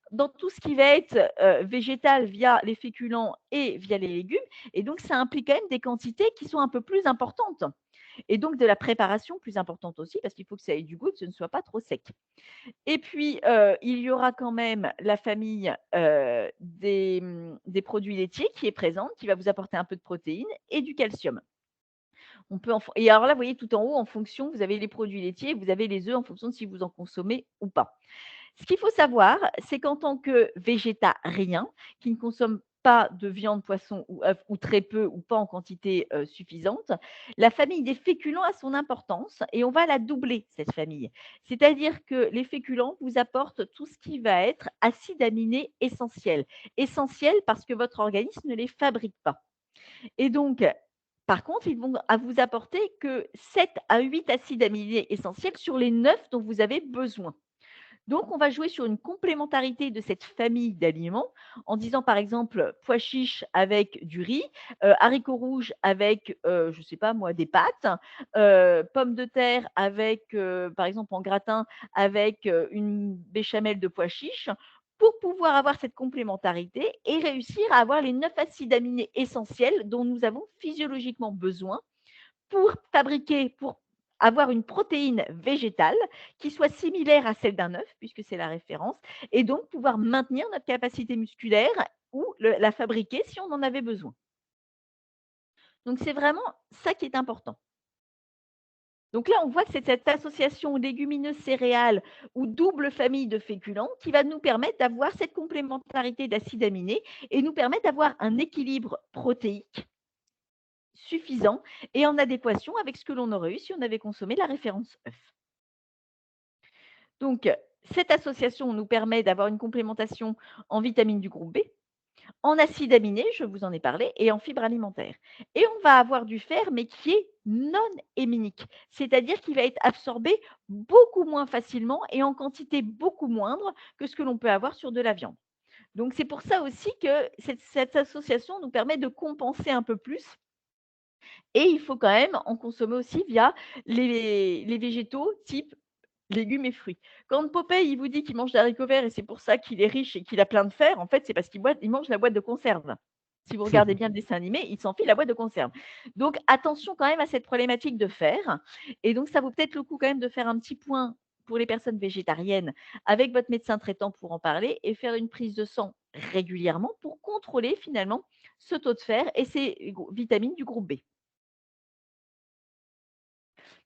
dans tout ce qui va être, végétal via les féculents et via les légumes et donc ça implique quand même des quantités qui sont un peu plus importantes et donc de la préparation plus importante aussi parce qu'il faut que ça ait du goût, que ce ne soit pas trop sec. Et puis, il y aura quand même la famille, des produits laitiers qui est présente, qui va vous apporter un peu de protéines et du calcium. On peut et alors là, vous voyez tout en haut, en fonction, vous avez les produits laitiers, vous avez les œufs en fonction de si vous en consommez ou pas. Ce qu'il faut savoir, c'est qu'en tant que végétarien qui ne consomme pas de viande, poisson ou œufs ou très peu ou pas en quantité, suffisante, la famille des féculents a son importance et on va la doubler cette famille. C'est-à-dire que les féculents vous apportent tout ce qui va être acides aminés essentiels. Essentiels parce que votre organisme ne les fabrique pas et donc par contre, ils vont à vous apporter que 7 à 8 acides aminés essentiels sur les 9 dont vous avez besoin. Donc, on va jouer sur une complémentarité de cette famille d'aliments en disant, par exemple, pois chiches avec du riz, haricots rouges avec, je ne sais pas moi, des pâtes, pommes de terre avec, par exemple, en gratin avec, une béchamel de pois chiches pour pouvoir avoir cette complémentarité et réussir à avoir les 9 acides aminés essentiels dont nous avons physiologiquement besoin pour avoir une protéine végétale qui soit similaire à celle d'un œuf, puisque c'est la référence, et donc pouvoir maintenir notre capacité musculaire ou la fabriquer si on en avait besoin. Donc c'est vraiment ça qui est important. Donc là, on voit que c'est cette association légumineuses céréales ou double famille de féculents qui va nous permettre d'avoir cette complémentarité d'acides aminés et nous permettre d'avoir un équilibre protéique suffisant et en adéquation avec ce que l'on aurait eu si on avait consommé la référence œuf. Donc, cette association nous permet d'avoir une complémentation en vitamines du groupe B, en acides aminés, je vous en ai parlé, et en fibres alimentaires. Et on va avoir du fer, mais qui est non héminique, c'est-à-dire qu'il va être absorbé beaucoup moins facilement et en quantité beaucoup moindre que ce que l'on peut avoir sur de la viande. Donc, c'est pour ça aussi que cette association nous permet de compenser un peu plus et il faut quand même en consommer aussi via les végétaux type légumes et fruits. Quand Popeye, il vous dit qu'il mange des haricots verts et c'est pour ça qu'il est riche et qu'il a plein de fer, en fait, c'est parce il mange la boîte de conserve. Si vous regardez bien le dessin animé, il s'enfile la boîte de conserve. Donc attention quand même à cette problématique de fer et donc ça vaut peut-être le coup quand même de faire un petit point pour les personnes végétariennes avec votre médecin traitant pour en parler et faire une prise de sang régulièrement pour contrôler finalement ce taux de fer et ces vitamines du groupe B.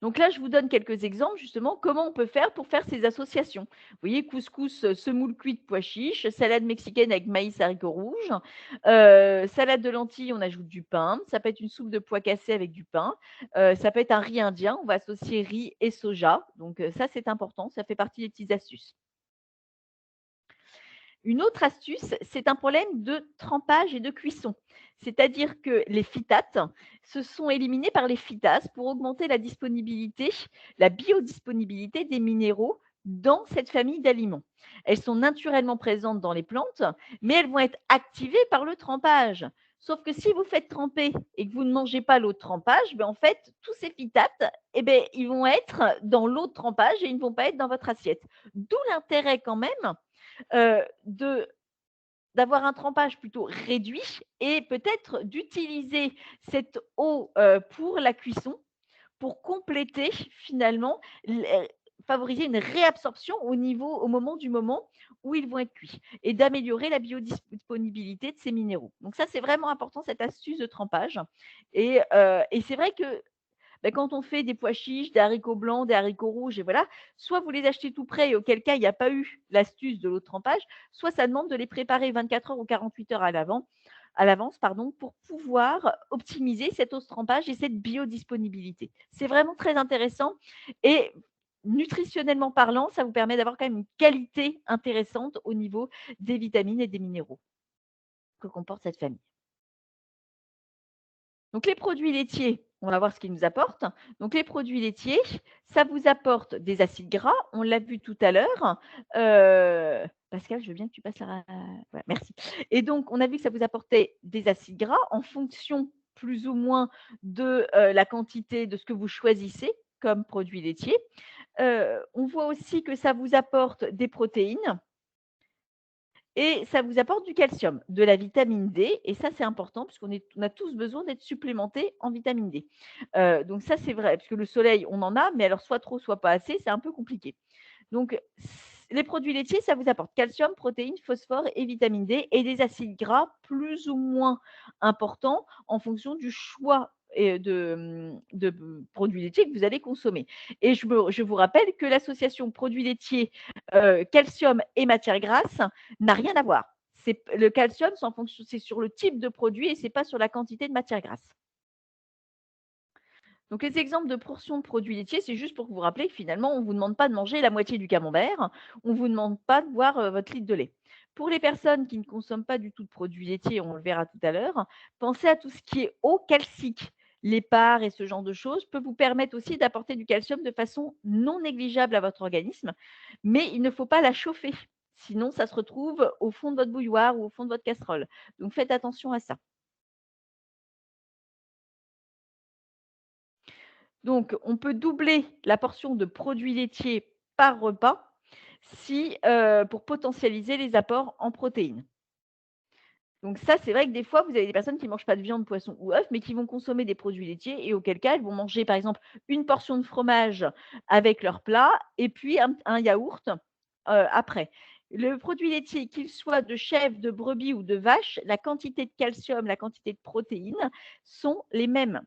Donc là, je vous donne quelques exemples justement, comment on peut faire pour faire ces associations. Vous voyez, couscous, semoule cuite, pois chiches, salade mexicaine avec maïs, haricots rouges, salade de lentilles, on ajoute du pain. Ça peut être une soupe de pois cassés avec du pain. Ça peut être un riz indien, on va associer riz et soja. Donc ça, c'est important, ça fait partie des petites astuces. Une autre astuce, c'est un problème de trempage et de cuisson. C'est-à-dire que les phytates se sont éliminés par les phytases pour augmenter la disponibilité, la biodisponibilité des minéraux dans cette famille d'aliments. Elles sont naturellement présentes dans les plantes, mais elles vont être activées par le trempage. Sauf que si vous faites tremper et que vous ne mangez pas l'eau de trempage, ben en fait, tous ces phytates, eh ben, ils vont être dans l'eau de trempage et ils ne vont pas être dans votre assiette. D'où l'intérêt quand même de d'avoir un trempage plutôt réduit et peut-être d'utiliser cette eau, pour la cuisson, pour compléter finalement favoriser une réabsorption au moment du moment où ils vont être cuits et d'améliorer la biodisponibilité de ces minéraux. Donc ça, c'est vraiment important, cette astuce de trempage et c'est vrai que quand on fait des pois chiches, des haricots blancs, des haricots rouges et voilà, soit vous les achetez tout prêts et auquel cas il n'y a pas eu l'astuce de l'eau de trempage, soit ça demande de les préparer 24 heures ou 48 heures à l'avance pardon, pour pouvoir optimiser cet eau de trempage et cette biodisponibilité. C'est vraiment très intéressant et nutritionnellement parlant, ça vous permet d'avoir quand même une qualité intéressante au niveau des vitamines et des minéraux que comporte cette famille. Donc les produits laitiers, on va voir ce qu'ils nous apportent. Donc les produits laitiers, ça vous apporte des acides gras, on l'a vu tout à l'heure. Pascal, je veux bien que tu passes la ouais, merci. Et donc on a vu que ça vous apportait des acides gras en fonction plus ou moins de, la quantité de ce que vous choisissez comme produit laitier. On voit aussi que ça vous apporte des protéines. Et ça vous apporte du calcium, de la vitamine D et ça, c'est important puisqu'on a tous besoin d'être supplémentés en vitamine D. Donc ça, c'est vrai, parce que le soleil, on en a, mais alors soit trop, soit pas assez, c'est un peu compliqué. Donc les produits laitiers, ça vous apporte calcium, protéines, phosphore et vitamine D et des acides gras plus ou moins importants en fonction du choix de produits laitiers que vous allez consommer. Et je vous rappelle que l'association produits laitiers, calcium et matières grasses n'a rien à voir. Le calcium, c'est sur le type de produit et ce n'est pas sur la quantité de matières grasses. Donc, les exemples de portions de produits laitiers, c'est juste pour vous rappeler que finalement, on ne vous demande pas de manger la moitié du camembert, on ne vous demande pas de boire votre litre de lait. Pour les personnes qui ne consomment pas du tout de produits laitiers, on le verra tout à l'heure, pensez à tout ce qui est eau calcique. L'épar et ce genre de choses peut vous permettre aussi d'apporter du calcium de façon non négligeable à votre organisme, mais il ne faut pas la chauffer. Sinon, ça se retrouve au fond de votre bouilloire ou au fond de votre casserole. Donc, faites attention à ça. Donc, on peut doubler la portion de produits laitiers par repas pour potentialiser les apports en protéines. Donc ça, c'est vrai que des fois, vous avez des personnes qui ne mangent pas de viande, poisson ou œufs, mais qui vont consommer des produits laitiers et auquel cas, elles vont manger, par exemple, une portion de fromage avec leur plat et puis un yaourt après. Le produit laitier, qu'il soit de chèvre, de brebis ou de vache, la quantité de calcium, la quantité de protéines sont les mêmes.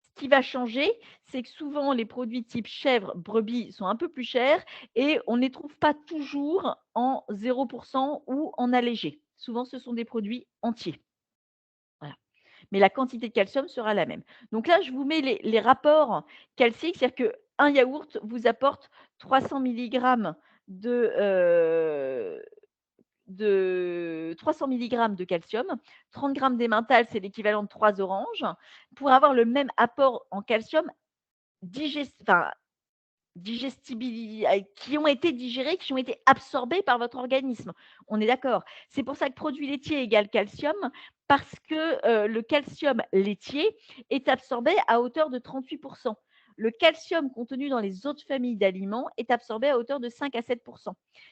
Ce qui va changer, c'est que souvent les produits type chèvre, brebis sont un peu plus chers et on ne les trouve pas toujours en 0 ou en allégé. Souvent, ce sont des produits entiers. Voilà. Mais la quantité de calcium sera la même. Donc là, je vous mets les rapports calciques, c'est-à-dire qu'un yaourt vous apporte 300 milligrammes de 300 milligrammes de calcium, 30 grammes d'emmental, c'est l'équivalent de 3 oranges. Pour avoir le même apport en calcium, enfin, qui ont été digérés, qui ont été absorbés par votre organisme. On est d'accord. C'est pour ça que produit laitier égale calcium, parce que le calcium laitier est absorbé à hauteur de 38. Le calcium contenu dans les autres familles d'aliments est absorbé à hauteur de 5 à 7.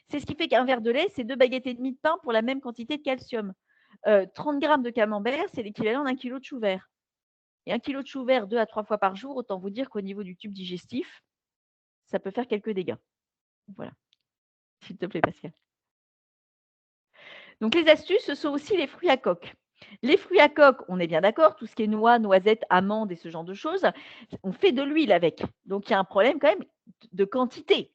C'est ce qui fait qu'un verre de lait, c'est 2 baguettes et demie de pain pour la même quantité de calcium. 30 grammes de camembert, c'est l'équivalent d'un kilo de chou vert. Et un kilo de chou vert 2 à 3 fois par jour, autant vous dire qu'au niveau du tube digestif, ça peut faire quelques dégâts. Voilà, s'il te plaît, Pascal. Donc les astuces, ce sont aussi les fruits à coque. Les fruits à coque, on est bien d'accord, tout ce qui est noix, noisettes, amandes et ce genre de choses, on fait de l'huile avec. Donc il y a un problème quand même de quantité.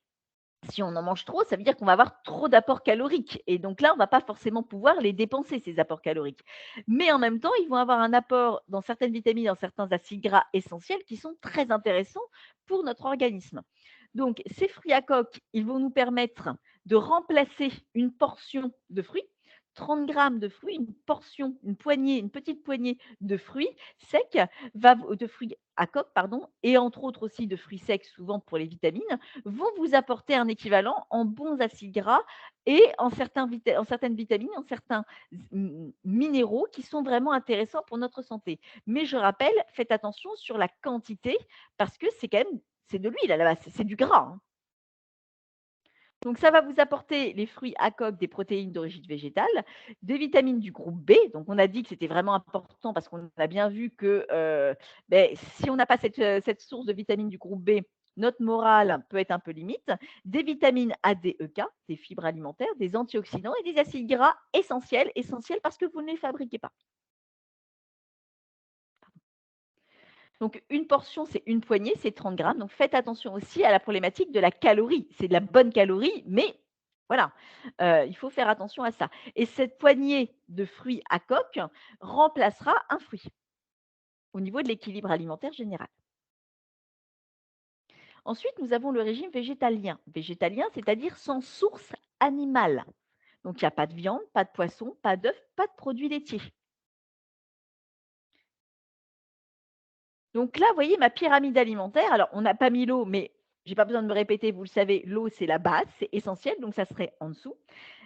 Si on en mange trop, ça veut dire qu'on va avoir trop d'apports caloriques. Et donc là, on ne va pas forcément pouvoir les dépenser, ces apports caloriques. Mais en même temps, ils vont avoir un apport dans certaines vitamines, dans certains acides gras essentiels qui sont très intéressants pour notre organisme. Donc, ces fruits à coque, ils vont nous permettre de remplacer une portion de fruits. 30 grammes de fruits, une petite poignée de fruits secs, de fruits à coque, pardon, et entre autres aussi de fruits secs, souvent pour les vitamines, vont vous apporter un équivalent en bons acides gras et en certaines vitamines, en certains minéraux qui sont vraiment intéressants pour notre santé. Mais je rappelle, faites attention sur la quantité parce que c'est de l'huile à la base, c'est du gras, hein. Donc, ça va vous apporter les fruits à coque, des protéines d'origine végétale, des vitamines du groupe B. Donc, on a dit que c'était vraiment important parce qu'on a bien vu que si on n'a pas cette source de vitamines du groupe B, Notre morale peut être un peu limite, des vitamines A, D, E, K, des fibres alimentaires, des antioxydants et des acides gras essentiels, essentiels parce que vous ne les fabriquez pas. Donc, une portion, c'est une poignée, c'est 30 grammes. Donc, faites attention aussi à la problématique de la calorie. C'est de la bonne calorie, mais voilà, il faut faire attention à ça. Et cette poignée de fruits à coque remplacera un fruit au niveau de l'équilibre alimentaire général. Ensuite, nous avons le régime végétalien. Végétalien, c'est-à-dire sans source animale. Donc, il n'y a pas de viande, pas de poisson, pas d'œufs, pas de produits laitiers. Donc là, vous voyez ma pyramide alimentaire. Alors, on n'a pas mis l'eau, mais j'ai pas besoin de me répéter, vous le savez, l'eau, c'est la base, c'est essentiel, donc ça serait en dessous.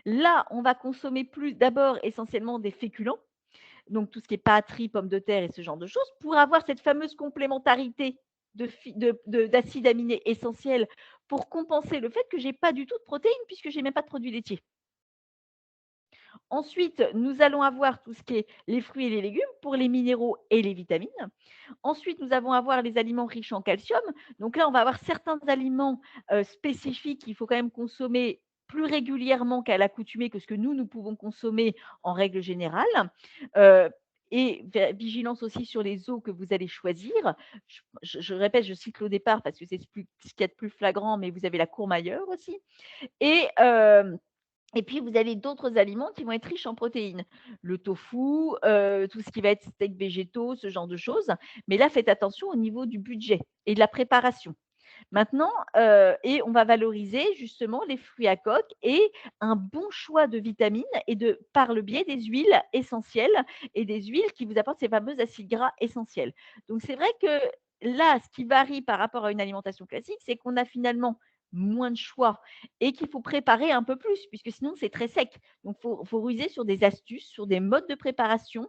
Là, on va consommer plus d'abord essentiellement des féculents, donc tout ce qui est pâtes, riz, pommes de terre et ce genre de choses, pour avoir cette fameuse complémentarité d'acides aminés essentiels pour compenser le fait que j'ai pas du tout de protéines puisque j'ai même pas de produits laitiers. Ensuite, nous allons avoir tout ce qui est les fruits et les légumes pour les minéraux et les vitamines. Ensuite, nous allons avoir les aliments riches en calcium. Donc là, on va avoir certains aliments spécifiques qu'il faut quand même consommer plus régulièrement qu'à l'accoutumée que ce que nous pouvons consommer en règle générale. Euh, et vigilance aussi sur les eaux que vous allez choisir. Je répète, je cite au départ parce que c'est ce qu'il y a de plus flagrant, mais vous avez la courmayeur aussi. Et et puis, vous avez d'autres aliments qui vont être riches en protéines. Le tofu, tout ce qui va être steaks végétaux, ce genre de choses. Mais là, faites attention au niveau du budget et de la préparation. Maintenant, et on va valoriser justement les fruits à coque et un bon choix de vitamines et par le biais des huiles essentielles et des huiles qui vous apportent ces fameux acides gras essentiels. Donc, c'est vrai que là, ce qui varie par rapport à une alimentation classique, c'est qu'on a finalement moins de choix et qu'il faut préparer un peu plus, puisque sinon c'est très sec. Donc, faut ruser sur des astuces, sur des modes de préparation.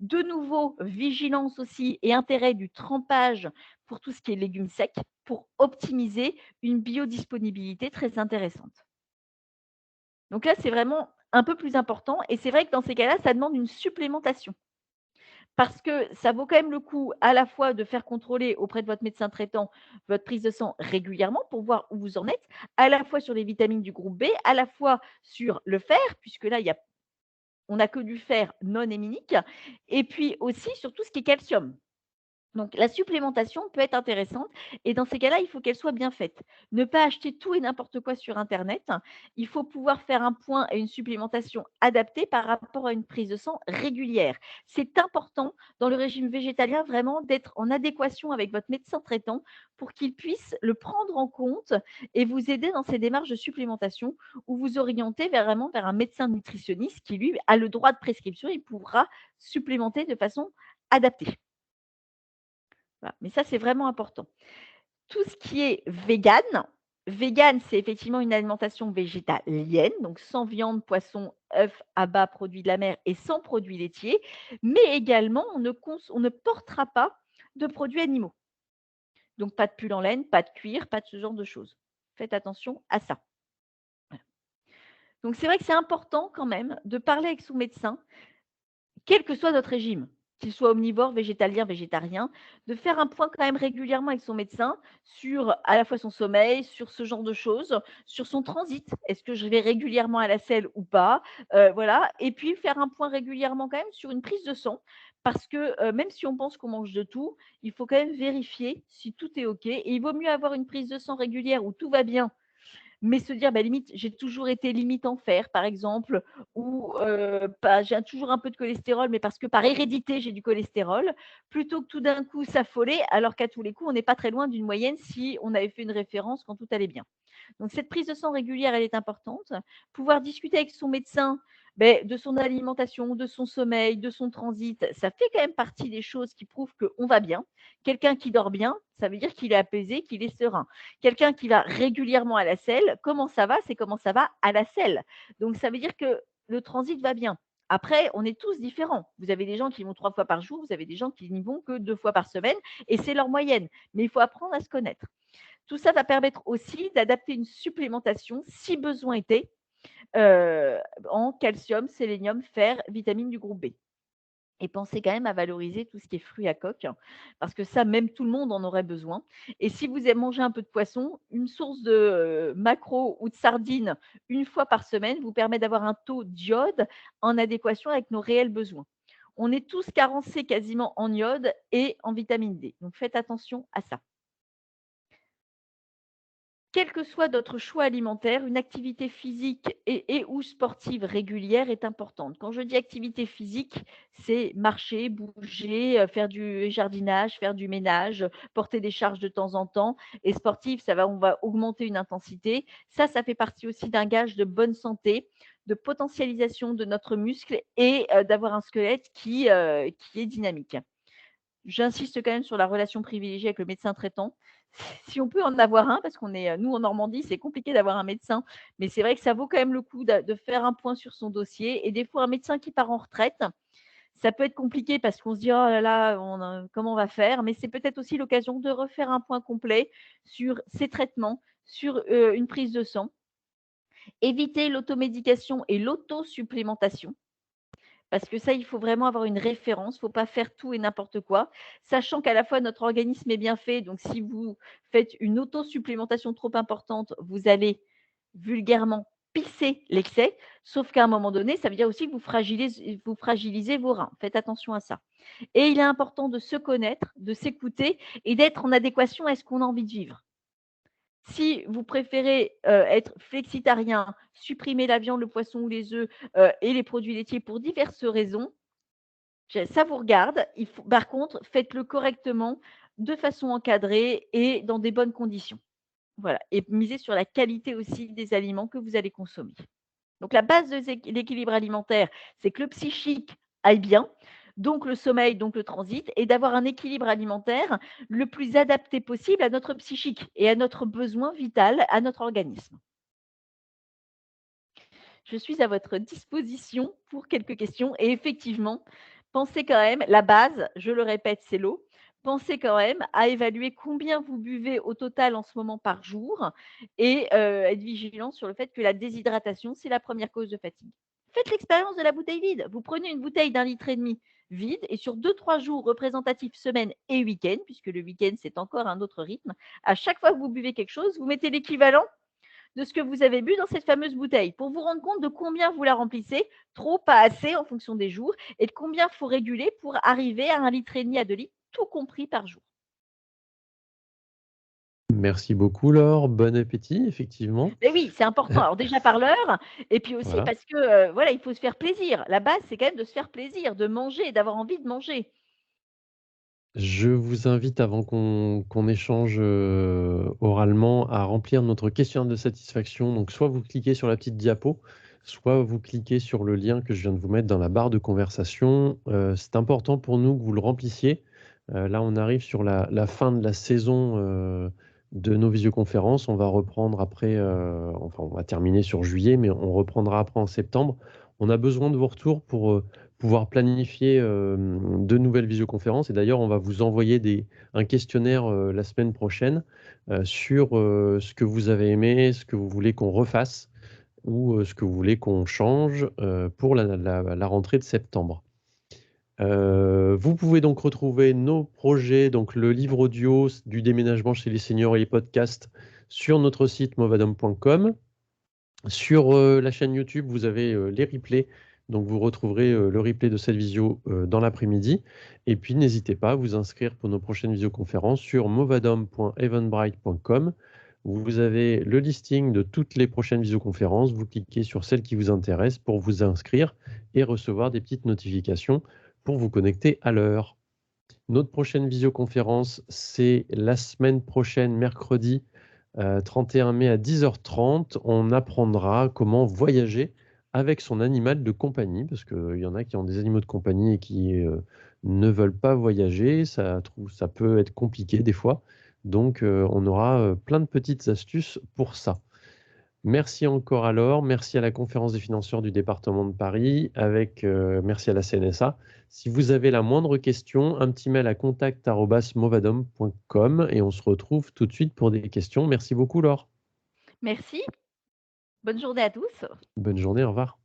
De nouveau, vigilance aussi et intérêt du trempage pour tout ce qui est légumes secs pour optimiser une biodisponibilité très intéressante. Donc là, c'est vraiment un peu plus important et c'est vrai que dans ces cas-là, ça demande une supplémentation. Parce que ça vaut quand même le coup à la fois de faire contrôler auprès de votre médecin traitant votre prise de sang régulièrement pour voir où vous en êtes, à la fois sur les vitamines du groupe B, à la fois sur le fer, puisque là, on n'a que du fer non héminique, et puis aussi sur tout ce qui est calcium. Donc la supplémentation peut être intéressante et dans ces cas-là, il faut qu'elle soit bien faite. Ne pas acheter tout et n'importe quoi sur internet. Il faut pouvoir faire un point et une supplémentation adaptée par rapport à une prise de sang régulière. C'est important dans le régime végétalien vraiment d'être en adéquation avec votre médecin traitant pour qu'il puisse le prendre en compte et vous aider dans ces démarches de supplémentation ou vous orienter vraiment vers un médecin nutritionniste qui, lui, a le droit de prescription et pourra supplémenter de façon adaptée. Voilà, mais ça, c'est vraiment important. Tout ce qui est vegan, c'est effectivement une alimentation végétalienne, donc sans viande, poisson, œufs, abats, produits de la mer et sans produits laitiers, mais également on ne portera pas de produits animaux. Donc pas de pull en laine, pas de cuir, pas de ce genre de choses. Faites attention à ça. Voilà. Donc c'est vrai que c'est important quand même de parler avec son médecin quel que soit notre régime, qu'il soit omnivore, végétalien, végétarien, de faire un point quand même régulièrement avec son médecin sur à la fois son sommeil, sur ce genre de choses, sur son transit. Est-ce que je vais régulièrement à la selle ou pas? Voilà et puis faire un point régulièrement quand même sur une prise de sang parce que, même si on pense qu'on mange de tout, il faut quand même vérifier si tout est OK et il vaut mieux avoir une prise de sang régulière où tout va bien mais se dire: «Bah, limite, j'ai toujours été limite en fer», par exemple, ou bah, j'ai toujours un peu de cholestérol, mais parce que par hérédité, j'ai du cholestérol, plutôt que tout d'un coup s'affoler, alors qu'à tous les coups, on n'est pas très loin d'une moyenne si on avait fait une référence quand tout allait bien. Donc cette prise de sang régulière, elle est importante. Pouvoir discuter avec son médecin, beh, de son alimentation, de son sommeil, de son transit, ça fait quand même partie des choses qui prouvent qu'on va bien. Quelqu'un qui dort bien, ça veut dire qu'il est apaisé, qu'il est serein. Quelqu'un qui va régulièrement à la selle, comment ça va? C'est comment ça va à la selle. Donc ça veut dire que le transit va bien. Après, on est tous différents. Vous avez des gens qui vont 3 fois par jour, vous avez des gens qui n'y vont que 2 fois par semaine et c'est leur moyenne. Mais il faut apprendre à se connaître. Tout ça va permettre aussi d'adapter une supplémentation, si besoin était, en calcium, sélénium, fer, vitamines du groupe B. Et pensez quand même à valoriser tout ce qui est fruits à coque, hein, parce que ça, même tout le monde en aurait besoin. Et si vous aimez manger un peu de poisson, une source de maquereaux ou de sardines une fois par semaine vous permet d'avoir un taux d'iode en adéquation avec nos réels besoins. On est tous carencés quasiment en iode et en vitamine D. Donc faites attention à ça. Quel que soit notre choix alimentaire, une activité physique et ou sportive régulière est importante. Quand je dis activité physique, c'est marcher, bouger, faire du jardinage, faire du ménage, porter des charges de temps en temps. Et sportive, on va augmenter une intensité. Ça fait partie aussi d'un gage de bonne santé, de potentialisation de notre muscle et d'avoir un squelette qui est dynamique. J'insiste quand même sur la relation privilégiée avec le médecin traitant. Si on peut en avoir un, parce qu'on est, nous en Normandie, c'est compliqué d'avoir un médecin, mais c'est vrai que ça vaut quand même le coup de faire un point sur son dossier. Et des fois, un médecin qui part en retraite, ça peut être compliqué parce qu'on se dit: «Oh là là, comment on va faire?» mais c'est peut-être aussi l'occasion de refaire un point complet sur ses traitements, sur, une prise de sang. Éviter l'automédication et l'autosupplémentation. Parce que ça, il faut vraiment avoir une référence, il ne faut pas faire tout et n'importe quoi, sachant qu'à la fois notre organisme est bien fait, donc si vous faites une auto-supplémentation trop importante, vous allez vulgairement pisser l'excès, sauf qu'à un moment donné, ça veut dire aussi que vous fragilisez vos reins. Faites attention à ça. Et il est important de se connaître, de s'écouter et d'être en adéquation à ce qu'on a envie de vivre. Si vous préférez, être flexitarien, supprimer la viande, le poisson ou les œufs, et les produits laitiers pour diverses raisons, ça vous regarde. Par contre, faites-le correctement, de façon encadrée et dans des bonnes conditions. Voilà, et misez sur la qualité aussi des aliments que vous allez consommer. Donc la base de l'équilibre alimentaire, c'est que le psychique aille bien, donc le sommeil, donc le transit, et d'avoir un équilibre alimentaire le plus adapté possible à notre psychique et à notre besoin vital, à notre organisme. Je suis à votre disposition pour quelques questions et effectivement, pensez quand même la base, je le répète, c'est l'eau. Pensez quand même à évaluer combien vous buvez au total en ce moment par jour et être vigilant sur le fait que la déshydratation, c'est la première cause de fatigue. Faites l'expérience de la bouteille vide. Vous prenez une bouteille d'1,5 litre vide et sur 2-3 jours représentatifs, semaine et week-end, puisque le week-end, c'est encore un autre rythme, à chaque fois que vous buvez quelque chose, vous mettez l'équivalent de ce que vous avez bu dans cette fameuse bouteille pour vous rendre compte de combien vous la remplissez, trop, pas assez en fonction des jours, et de combien il faut réguler pour arriver à 1,5 litre à 2 litres, tout compris par jour. Merci beaucoup Laure, bon appétit effectivement. Mais oui, c'est important. Alors déjà par l'heure, et puis aussi Voilà. parce que voilà, il faut se faire plaisir. La base, c'est quand même de se faire plaisir, de manger, d'avoir envie de manger. Je vous invite avant qu'on échange, oralement à remplir notre questionnaire de satisfaction. Donc soit vous cliquez sur la petite diapo, soit vous cliquez sur le lien que je viens de vous mettre dans la barre de conversation. C'est important pour nous que vous le remplissiez. Là, on arrive sur la fin de la saison, de nos visioconférences. On va reprendre après, enfin, on va terminer sur juillet, mais on reprendra après en septembre. On a besoin de vos retours pour, pouvoir planifier, de nouvelles visioconférences et d'ailleurs, on va vous envoyer un questionnaire, la semaine prochaine, sur, ce que vous avez aimé, ce que vous voulez qu'on refasse ou, ce que vous voulez qu'on change, pour la rentrée de septembre. Vous pouvez donc retrouver nos projets, donc le livre audio du déménagement chez les seniors et les podcasts sur notre site movadom.com. Sur, la chaîne YouTube, vous avez, les replays, donc vous retrouverez, le replay de cette visio, dans l'après-midi et puis n'hésitez pas à vous inscrire pour nos prochaines visioconférences sur movadom.eventbrite.com. Vous avez le listing de toutes les prochaines visioconférences, vous cliquez sur celle qui vous intéresse pour vous inscrire et recevoir des petites notifications pour vous connecter à l'heure. Notre prochaine visioconférence, c'est la semaine prochaine, mercredi, 31 mai à 10h30. On apprendra comment voyager avec son animal de compagnie, parce qu'il y en a qui ont des animaux de compagnie et qui, ne veulent pas voyager. Ça peut être compliqué des fois. Donc, on aura, plein de petites astuces pour ça. Merci encore à Laure, merci à la Conférence des financeurs du département de Paris, merci à la CNSA. Si vous avez la moindre question, un petit mail à contact@movadom.com et on se retrouve tout de suite pour des questions. Merci beaucoup Laure. Merci, bonne journée à tous. Bonne journée, au revoir.